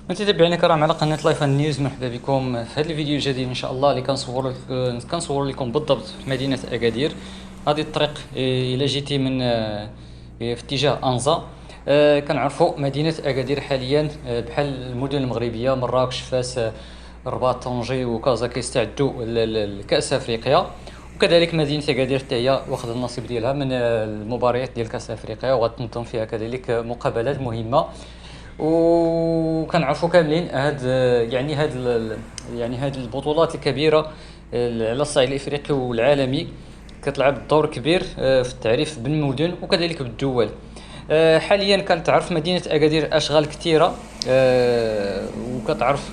متابعينا الكرام على قناه لايف نيوز، مرحبا بكم في هذا الفيديو الجديد ان شاء الله اللي كنصور لكم بالضبط في مدينه اكادير. هذه الطريق الى جيتي من في اتجاه انزا. كنعرفوا مدينه اكادير حاليا بحال المدن المغربيه مراكش، فاس، الرباط، طنجة وكازا كيستعدوا لكاس افريقيا. وكذلك مدينه اكادير حتى هي واخذ النصيب ديالها من المباريات ديال كاس افريقيا، وغتنظم فيها كذلك مقابلات مهمه. وكنعرفوا كاملين هاد البطولات الكبيره على الصعيد الافريقي والعالمي كتلعب دور كبير في التعريف بالمدن وكذلك بالدول. حاليا كتعرف مدينه اكادير اشغال كثيره، وكتعرف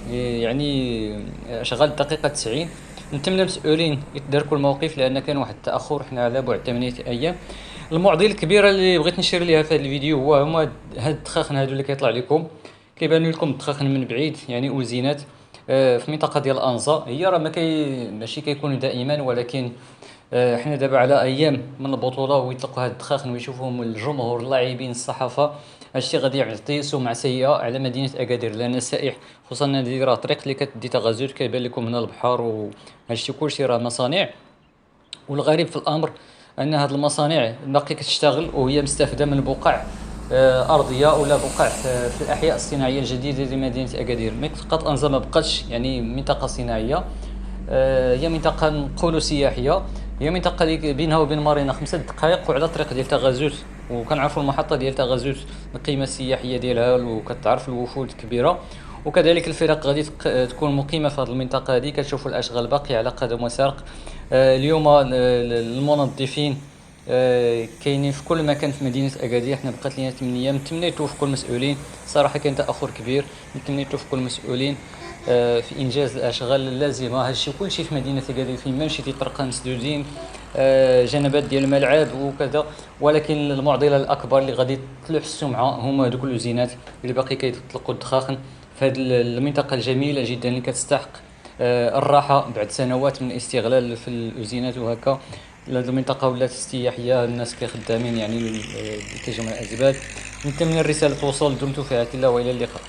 اشغال الدقيقه 90. نتمنى المسؤولين يتداركوا الموقف لان كان واحد التاخر، حنا على بعد 8 ايام. المعضله الكبيره اللي بغيت نشير ليها في هذا الفيديو هما هاد الدخاخن هادو اللي كيطلع لكم. كيبانوا لكم الدخاخن من بعيد، يعني اوزينات في منطقه ديال انزا. هي راه ماشي كيكونوا دائما، ولكن حنا دابا على ايام من البطوله ويطلقوا هاد الدخاخن ويشوفوهم الجمهور، اللاعبين، الصحافه. هادشي غادي يعطي سمعه سيئه على مدينه اكادير، لان السائح خصوصا هذه راه طريق اللي كتدي تغازل، كيبان لكم هنا البحر وهادشي كلشي راه مصانع. والغريب في الامر ان هذه المصانع باقي كتشتغل وهي مستفده من بقع ارضيه ولا بقع في الاحياء الصناعيه الجديده لمدينه اكادير. منطقه انزا ما بقاتش يعني منطقه صناعيه، هي منطقه نقولوا سياحيه. هي منطقه اللي بينها وبين مارينا 5 دقائق وعلى طريق ديال تغازوت. وكنعرفوا المحطه ديال تغازوت القيمه السياحيه ديالها، وكتعرف الوفود الكبيره. وكذلك الفرق غادي تكون مقيمه في هذه المنطقه هذه. كتشوفوا الاشغال باقيه على قدم وساق. اليوم المنظفين كاينين في كل مكان في مدينه اكادير. حنا بقات لينا 8 ايام، نتمنى يتوفقوا المسؤولين. صراحه كاين تاخر كبير، نتمنى يتوفقوا المسؤولين في انجاز الاشغال اللازمه. هادشي كلشي في مدينه اكادير فين ما مشيتي طرقان مسدودين، جنبات ديال الملعب وكذا. ولكن المعضله الاكبر اللي غادي تلوح السمعه هما دوك اللوزينات اللي باقي كيطلقوا الدخاخن في هذه المنطقه الجميله جدا اللي كتستحق الراحه بعد سنوات من الاستغلال في الاوزينات وهكا. هذه المنطقه ولات استياحيه، الناس كخدامين يعني اللي كيجمعوا الازبال. نتمنى الرساله توصل. دمتم في امان الله والى اللقاء.